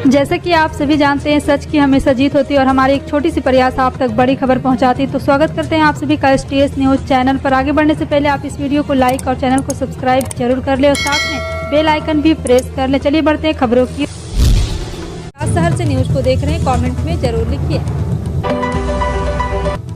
जैसा कि आप सभी जानते हैं, सच की हमेशा जीत होती है और हमारी एक छोटी सी प्रयास आप तक बड़ी खबर पहुंचाती है। तो स्वागत करते हैं आप सभी का STS न्यूज चैनल पर। आगे बढ़ने से पहले आप इस वीडियो को लाइक और चैनल को सब्सक्राइब जरूर कर ले और साथ में बेल आइकन भी प्रेस कर ले। चलिए बढ़ते हैं खबरों की। शहर से न्यूज को देख रहे हैं, कमेंट में जरूर लिखिए।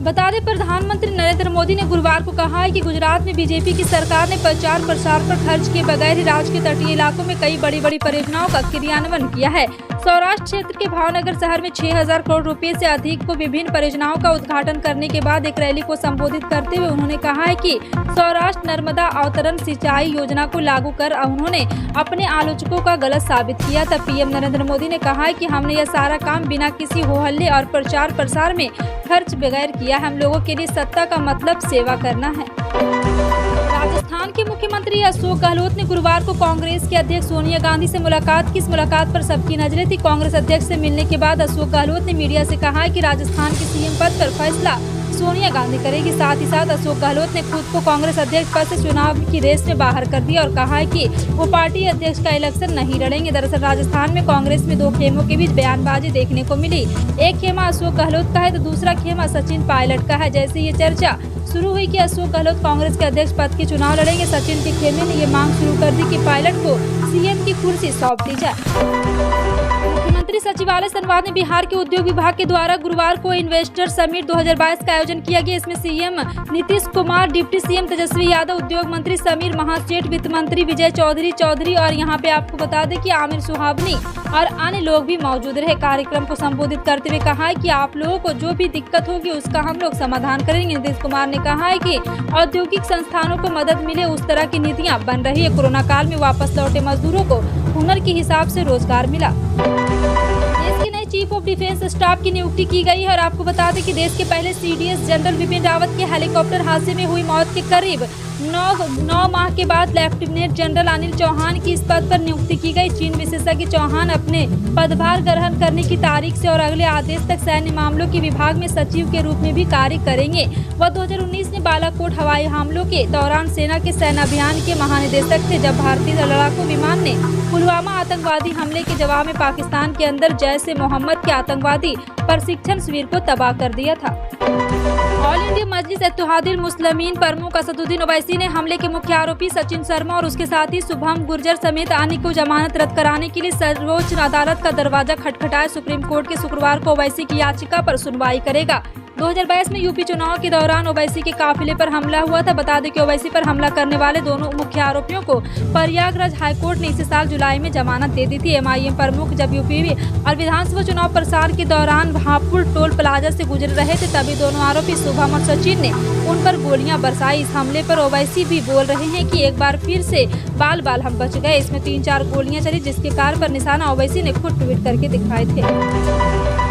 बता दें, प्रधानमंत्री नरेंद्र मोदी ने गुरुवार को कहा है कि गुजरात में बीजेपी की सरकार ने प्रचार प्रसार पर खर्च किए बगैर ही राज्य के तटीय इलाकों में कई बड़ी बड़ी परियोजनाओं का क्रियान्वयन किया है। सौराष्ट्र क्षेत्र के भावनगर शहर में 6000 करोड़ रुपए से अधिक को विभिन्न परियोजनाओं का उद्घाटन करने के बाद एक रैली को संबोधित करते हुए उन्होंने कहा है कि सौराष्ट्र नर्मदा अवतरण सिंचाई योजना को लागू कर उन्होंने अपने आलोचकों का गलत साबित किया। तब पीएम नरेंद्र मोदी ने कहा है कि हमने यह सारा काम बिना किसी हो हल्ले और प्रचार प्रसार में खर्च बगैर किया। हम लोगों के लिए सत्ता का मतलब सेवा करना है। राजस्थान के मुख्यमंत्री अशोक गहलोत ने गुरुवार को कांग्रेस के अध्यक्ष सोनिया गांधी से मुलाकात की। इस मुलाकात पर सबकी नजरें थी। कांग्रेस अध्यक्ष से मिलने के बाद अशोक गहलोत ने मीडिया से कहा कि राजस्थान के सीएम पद पर फैसला सोनिया गांधी करेगी। साथ ही साथ अशोक गहलोत ने खुद को कांग्रेस अध्यक्ष पद से चुनाव की रेस में बाहर कर दिया और कहा है कि वो पार्टी अध्यक्ष का इलेक्शन नहीं लड़ेंगे। दरअसल राजस्थान में कांग्रेस में दो खेमों के बीच बयानबाजी देखने को मिली। एक खेमा अशोक गहलोत का है तो दूसरा खेमा सचिन पायलट का है। जैसे ये चर्चा शुरू हुई कि अशोक गहलोत कांग्रेस के अध्यक्ष पद के चुनाव लड़ेंगे, सचिन के खेमे ने ये मांग शुरू कर दी कि पायलट को सीएम की कुर्सी सौंप दी जाए। मुख्यमंत्री सचिवालय संवाद में बिहार के उद्योग विभाग के द्वारा गुरुवार को इन्वेस्टर समिट 2022 का आयोजन किया गया। इसमें CM Nitish Kumar, deputy CM Tejashwi Yadav, उद्योग मंत्री समीर महासेठ, वित्त मंत्री विजय चौधरी और यहाँ पे आपको बता दें कि आमिर सुहावनी और अन्य लोग भी मौजूद रहे। कार्यक्रम को संबोधित करते हुए कहा है कि आप लोगों को जो भी दिक्कत होगी उसका हम लोग समाधान करेंगे। नीतीश कुमार ने कहा है कि औद्योगिक संस्थानों को मदद मिले उस तरह की नीतियाँ बन रही है। कोरोना काल में वापस लौटे मजदूरों को हुनर के हिसाब से रोजगार मिला। देश के नए चीफ ऑफ डिफेंस स्टाफ की नियुक्ति की गई है और आपको बता दें कि देश के पहले CDS जनरल बिपिन रावत के हेलीकॉप्टर हादसे में हुई मौत के करीब 9 माह के बाद लेफ्टिनेंट जनरल अनिल चौहान की इस पद पर नियुक्ति की गई। चीन विशेषज्ञ चौहान अपने पदभार ग्रहण करने की तारीख से और अगले आदेश तक सैन्य मामलों के विभाग में सचिव के रूप में भी कार्य करेंगे। वह 2019 में बालाकोट हवाई हमलों के दौरान सेना के सैन्य अभियान के महानिदेशक थे, जब भारतीय लड़ाकू विमान ने पुलवामा आतंकवादी हमले के जवाब में पाकिस्तान के अंदर जैश ए मोहम्मद के आतंकवादी प्रशिक्षण शिविर को तबाह कर दिया था। ऑल इंडिया मजलिस इत्तेहादुल मुस्लिमीन प्रमुख असदुद्दीन ओवैसी ने हमले के मुख्य आरोपी सचिन शर्मा और उसके साथी शुभम गुर्जर समेत अन्य को जमानत रद्द कराने के लिए सर्वोच्च अदालत का दरवाजा खटखटाया। सुप्रीम कोर्ट के शुक्रवार को ओवैसी की याचिका पर सुनवाई करेगा। 2022 में यूपी चुनाव के दौरान ओवैसी के काफिले पर हमला हुआ था। बता दें कि ओवैसी पर हमला करने वाले दोनों मुख्य आरोपियों को प्रयागराज हाईकोर्ट ने इसी साल जुलाई में जमानत दे दी थी। MIM प्रमुख जब यूपी और विधानसभा चुनाव प्रचार के दौरान हापुड़ टोल प्लाजा से गुजर रहे थे, तभी दोनों आरोपी शुभम और सचिन ने उन पर गोलियां बरसाई। इस हमले पर ओवैसी भी बोल रहे हैं कि एक बार फिर से बाल हम बच गए। इसमें 3-4 गोलियां चली, जिसके कार पर निशाना ओवैसी ने खुद ट्वीट करके दिखाए थे।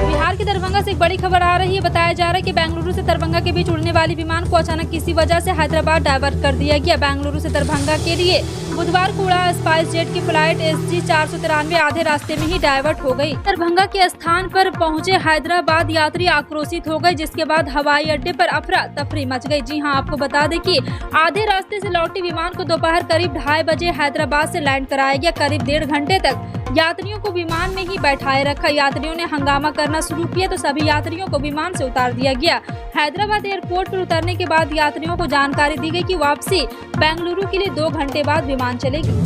बिहार के दरभंगा से एक बड़ी खबर आ रही है। बताया जा रहा है कि बेंगलुरु से दरभंगा के बीच उड़ने वाली विमान को अचानक किसी वजह से हैदराबाद डाइवर्ट कर दिया गया। बेंगलुरु से दरभंगा के लिए बुधवार को उड़ा स्पाइस जेट की फ्लाइट SG 493 आधे रास्ते में ही डाइवर्ट हो गई। दरभंगा के स्थान पर पहुंचे हैदराबाद यात्री आक्रोशित हो गए, जिसके बाद हवाई अड्डे पर अफरा तफरी मच गई। जी हां, आपको बता दें कि आधे रास्ते से लौटे विमान को दोपहर करीब 2:30 बजे हैदराबाद से लैंड कराया गया। करीब 1.5 घंटे तक यात्रियों को विमान में ही बैठाए रखा। यात्रियों ने हंगामा करना शुरू किया तो सभी यात्रियों को विमान से उतार दिया गया। हैदराबाद एयरपोर्ट पर उतरने के बाद यात्रियों को जानकारी दी गई कि वापसी बेंगलुरु के लिए 2 घंटे बाद विमान चलेगी।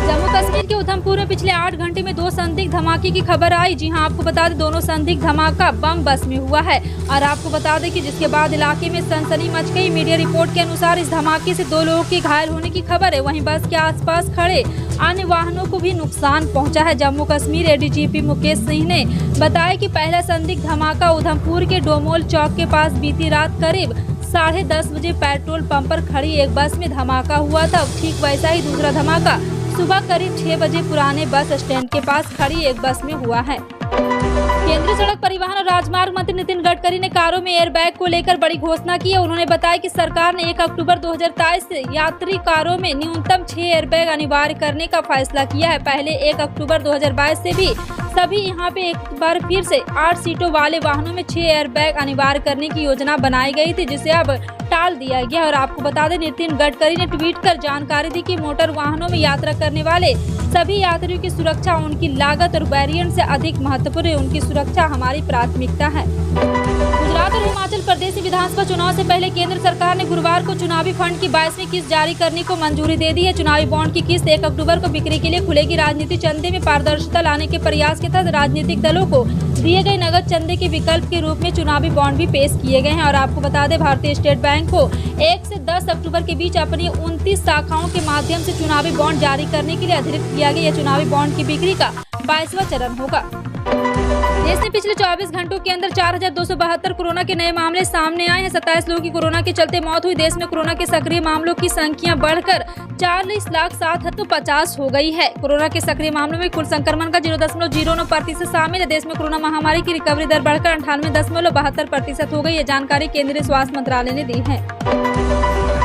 जम्मू कश्मीर के उधमपुर में पिछले 8 घंटे में 2 संदिग्ध धमाके की खबर आई। जी हां, आपको बता दें दोनों संदिग्ध धमाका बम बस में हुआ है और आपको बता दें कि जिसके बाद इलाके में सनसनी मच गई। मीडिया रिपोर्ट के अनुसार इस धमाके से 2 लोगों के घायल होने की खबर है। वहीं बस के आसपास खड़े अन्य वाहनों को भी नुकसान पहुंचा है। जम्मू कश्मीर ADGP मुकेश सिंह ने बताया कि पहला संदिग्ध धमाका उधमपुर के डोमोल चौक के पास बीती रात करीब 10:30 बजे पेट्रोल पंप पर खड़ी एक बस में धमाका हुआ था। ठीक वैसा ही दूसरा धमाका सुबह करीब 6 बजे पुराने बस स्टैंड के पास खड़ी एक बस में हुआ है। केंद्रीय सड़क परिवहन और राजमार्ग मंत्री नितिन गडकरी ने कारों में एयरबैग को लेकर बड़ी घोषणा की है। उन्होंने बताया कि सरकार ने 1 अक्टूबर 2023 से यात्री कारों में न्यूनतम 6 एयरबैग अनिवार्य करने का फैसला किया है। पहले 1 अक्टूबर 2022 से भी सभी यहाँ पे एक बार फिर से 8 सीटों वाले वाहनों में 6 एयरबैग अनिवार्य करने की योजना बनाई गई थी, जिसे अब टाल दिया गया। और आपको बता दें, नितिन गडकरी ने ट्वीट कर जानकारी दी कि मोटर वाहनों में यात्रा करने वाले सभी यात्रियों की सुरक्षा उनकी लागत और वेरिएंट से अधिक महत्वपूर्ण है। उनकी सुरक्षा हमारी प्राथमिकता है। गुजरात और हिमाचल प्रदेश विधानसभा चुनाव से पहले केंद्र सरकार ने गुरुवार को चुनावी फंड की 22वीं किस्त जारी करने को मंजूरी दे दी है। चुनावी बॉन्ड की किस्त 1 अक्टूबर को बिक्री के लिए खुलेगी। राजनीतिक चंदे में पारदर्शिता लाने के प्रयास के तहत राजनीतिक दलों को दिए गए नगद चंदे के विकल्प के रूप में चुनावी बॉन्ड भी पेश किए गए हैं। और आपको बता दें, भारतीय स्टेट बैंक को 1 से 10 अक्टूबर के बीच अपनी 29 शाखाओं के माध्यम से चुनावी बॉन्ड जारी करने के लिए अधिकृत किया गया। यह चुनावी बॉन्ड की बिक्री का 22वां चरण होगा। देश में पिछले 24 घंटों के अंदर 4272 कोरोना के नए मामले सामने आए हैं। 27 लोगों की कोरोना के चलते मौत हुई। देश में कोरोना के सक्रिय मामलों की संख्या बढ़कर 40,07,50 हो गई है। कोरोना के सक्रिय मामलों में कुल संक्रमण का 0.09% शामिल है। देश में कोरोना महामारी की रिकवरी दर बढ़कर 98.72% हो गई है। जानकारी केंद्रीय स्वास्थ्य मंत्रालय ने दी है।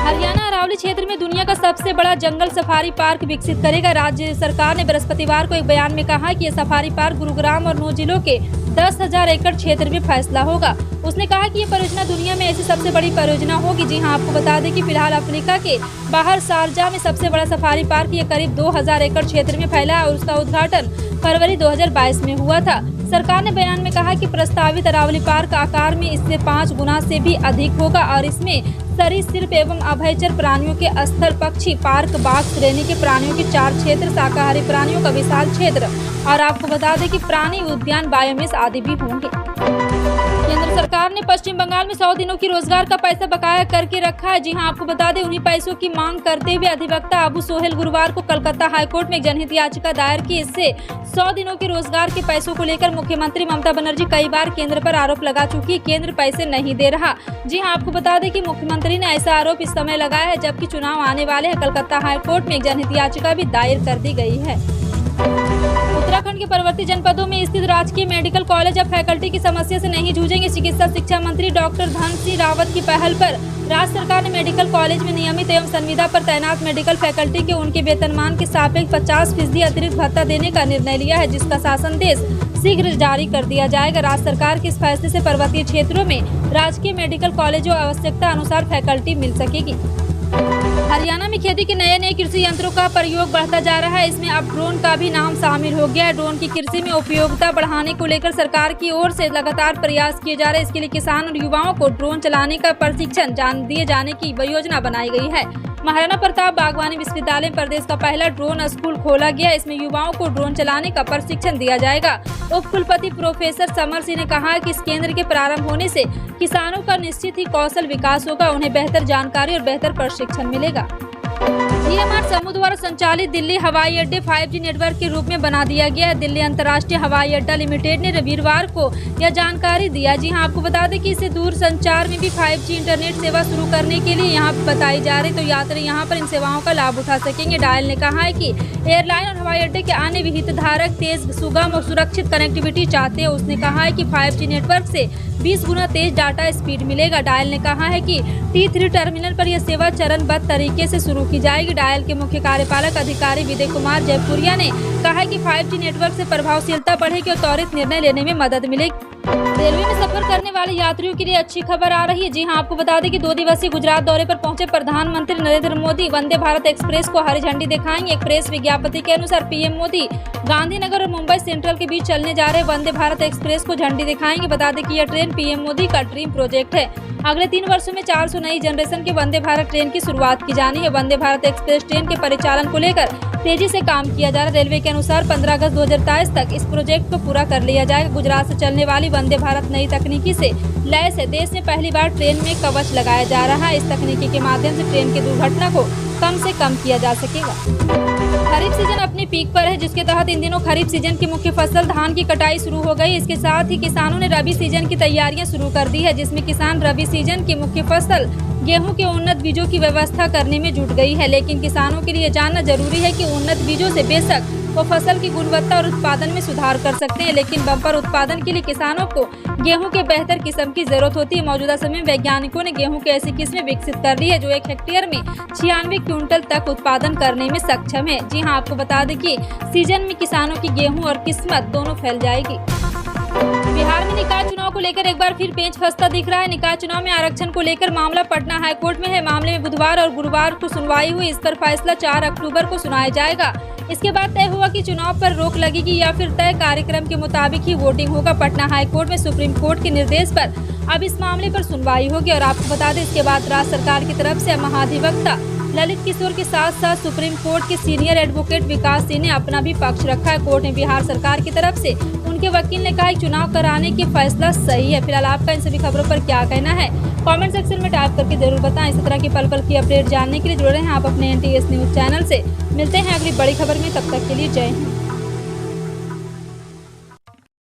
हरियाणा अरावली क्षेत्र में दुनिया का सबसे बड़ा जंगल सफारी पार्क विकसित करेगा। राज्य सरकार ने बृहस्पतिवार को एक बयान में कहा कि यह सफारी पार्क गुरुग्राम और 9 जिलों के 10,000 एकड़ क्षेत्र में फैसला होगा। उसने कहा कि ये परियोजना दुनिया में ऐसी सबसे बड़ी परियोजना होगी। जी हां, आपको बता दें कि फिलहाल अफ्रीका के बाहर शारजाह में सबसे बड़ा सफारी पार्क ये करीब 2000 एकड़ क्षेत्र में फैला है और उसका उद्घाटन फरवरी 2022 में हुआ था। सरकार ने बयान में कहा कि प्रस्तावित अरावली पार्क आकार में इससे 5 गुना से भी अधिक होगा और इसमें सरीसृप एवं अभयचर प्राणियों के स्थल, पक्षी पार्क, बाघ श्रेणी के प्राणियों के 4 क्षेत्र, शाकाहारी प्राणियों का विशाल क्षेत्र और आपको बता दें कि प्राणी उद्यान, बायोमेस आदि भी होंगे। केंद्र सरकार ने पश्चिम बंगाल में 100 दिनों की रोजगार का पैसा बकाया करके रखा है। जी हां, आपको बता दें, उन्हीं पैसों की मांग करते हुए अधिवक्ता अबू सोहेल गुरुवार को कलकत्ता हाईकोर्ट में एक जनहित याचिका दायर की। इससे 100 दिनों के रोजगार के पैसों को लेकर मुख्यमंत्री ममता बनर्जी कई बार केंद्र पर आरोप लगा चुकी है, केंद्र पैसे नहीं दे रहा। जी हां, आपको बता दें कि मुख्यमंत्री ने ऐसा आरोप इस समय लगाया है जबकि चुनाव आने वाले हैं। कलकत्ता हाईकोर्ट में एक जनहित याचिका भी दायर कर दी गई है। उत्तराखंड के पर्वतीय जनपदों में स्थित राजकीय मेडिकल कॉलेज अब फैकल्टी की समस्या से नहीं जूझेंगे। चिकित्सा शिक्षा मंत्री डॉक्टर धन सिंह रावत की पहल पर राज्य सरकार ने मेडिकल कॉलेज में नियमित एवं संविदा पर तैनात मेडिकल फैकल्टी के उनके वेतनमान के सापेक्ष 50% अतिरिक्त भत्ता देने का निर्णय लिया है, जिसका शासनादेश शीघ्र जारी कर दिया जाएगा। राज्य सरकार के इस फैसले से पर्वतीय क्षेत्रों में राजकीय मेडिकल कॉलेजों आवश्यकता अनुसार फैकल्टी मिल सकेगी। हरियाणा में खेती के नए कृषि यंत्रों का प्रयोग बढ़ता जा रहा है। इसमें अब ड्रोन का भी नाम शामिल हो गया है। ड्रोन की कृषि में उपयोगिता बढ़ाने को लेकर सरकार की ओर से लगातार प्रयास किए जा रहे हैं। इसके लिए किसान और युवाओं को ड्रोन चलाने का प्रशिक्षण दिए जाने की योजना बनाई गई है। महाराणा प्रताप बागवानी विश्वविद्यालय में प्रदेश का पहला ड्रोन स्कूल खोला गया। इसमें युवाओं को ड्रोन चलाने का प्रशिक्षण दिया जाएगा। उप कुलपति प्रोफेसर समर सिंह ने कहा कि इस केंद्र के प्रारंभ होने से किसानों का निश्चित ही कौशल विकास होगा, उन्हें बेहतर जानकारी और बेहतर प्रशिक्षण मिलेगा। GMR समूह द्वारा संचालित दिल्ली हवाई अड्डे 5G नेटवर्क के रूप में बना दिया गया है। दिल्ली अंतर्राष्ट्रीय हवाई अड्डा लिमिटेड ने रविवार को यह जानकारी दिया। जी हां, आपको बता दें कि इसे दूर संचार में भी 5G इंटरनेट सेवा शुरू करने के लिए यहां बताई जा रही, तो यात्री यहां पर इन सेवाओं का लाभ उठा सकेंगे। डायल ने कहा है कि एयरलाइन और हवाई अड्डे के अन्य हितधारक तेज, सुगम और सुरक्षित कनेक्टिविटी चाहते हैं। उसने कहा है कि 5G नेटवर्क से 20 गुना तेज डाटा स्पीड मिलेगा। डायल ने कहा है कि T3 टर्मिनल पर यह सेवा चरणबद्ध तरीके से शुरू की जाएगी। डायल के मुख्य कार्यपालक अधिकारी विजय कुमार जयपुरिया ने कहा है कि 5G नेटवर्क से प्रभावशीलता बढ़ेगी और त्वरित निर्णय लेने में मदद मिलेगी। रेलवे में सफर करने वाले यात्रियों के लिए अच्छी खबर आ रही है। जी हां, आपको बता दें कि 2 दिवसीय गुजरात दौरे पर पहुंचे प्रधानमंत्री नरेंद्र मोदी वंदे भारत एक्सप्रेस को हरी झंडी दिखाएंगे। एक प्रेस विज्ञप्ति के अनुसार पीएम मोदी गांधीनगर और मुंबई सेंट्रल के बीच चलने जा रहे वंदे भारत एक्सप्रेस को झंडी दिखाएंगे। बता दें कि यह ट्रेन पीएम मोदी का ड्रीम प्रोजेक्ट है। अगले 3 वर्षों में 400 नई जनरेशन के वंदे भारत ट्रेन की शुरुआत की जानी है। वंदे भारत एक्सप्रेस ट्रेन के परिचालन को लेकर तेजी से काम किया जा रहा है। रेलवे के अनुसार 15 अगस्त 2023 तक इस प्रोजेक्ट को पूरा कर लिया जाएगा। गुजरात से चलने वाली वंदे भारत नई तकनीकी से लैस है। देश में पहली बार ट्रेन में कवच लगाया जा रहा है। इस तकनीकी के माध्यम से ट्रेन की दुर्घटना को कम से कम किया जा सकेगा। खरीफ सीजन अपनी पीक पर है, जिसके तहत इन दिनों खरीफ सीजन की मुख्य फसल धान की कटाई शुरू हो गई। इसके साथ ही किसानों ने रबी सीजन की तैयारियां शुरू कर दी है, जिसमें किसान रबी सीजन की मुख्य फसल गेहूं के उन्नत बीजों की व्यवस्था करने में जुट गई है। लेकिन किसानों के लिए जानना जरूरी है कि उन्नत बीजों से बेशक वो फसल की गुणवत्ता और उत्पादन में सुधार कर सकते हैं, लेकिन बम्पर उत्पादन के लिए किसानों को गेहूं के बेहतर किस्म की जरूरत होती है। मौजूदा समय में वैज्ञानिकों ने गेहूं की ऐसी किस्में विकसित कर ली है जो 1 हेक्टेयर में 96 क्विंटल तक उत्पादन करने में सक्षम है। जी हां, आपको बता दें कि सीजन में किसानों की गेहूं और किस्मत दोनों फैल जाएगी। बिहार में निकाय चुनाव को लेकर एक बार फिर पेंच फंसता दिख रहा है। निकाय चुनाव में आरक्षण को लेकर मामला पटना हाईकोर्ट में है। मामले में बुधवार और गुरुवार को सुनवाई हुई। इस पर फैसला 4 अक्टूबर को सुनाया जाएगा। इसके बाद तय हुआ कि चुनाव पर रोक लगेगी या फिर तय कार्यक्रम के मुताबिक ही वोटिंग होगा। पटना हाईकोर्ट में सुप्रीम कोर्ट के निर्देश पर अब इस मामले पर सुनवाई होगी। और आपको बता दें, इसके बाद राज्य सरकार की तरफ से महाधिवक्ता ललित किशोर के साथ साथ सुप्रीम कोर्ट के सीनियर एडवोकेट विकास सिंह ने अपना भी पक्ष रखा है। कोर्ट ने बिहार सरकार की तरफ से उनके वकील ने कहा कि चुनाव कराने की फैसला सही है। फिलहाल आपका इन सभी खबरों पर क्या कहना है, कमेंट सेक्शन में टाइप करके जरूर बताएं। इसी तरह की पल पल की अपडेट जानने के लिए जुड़े रहें आप अपने NTS न्यूज चैनल से। मिलते हैं अगली बड़ी खबर में, तब तक के लिए जय हिंद।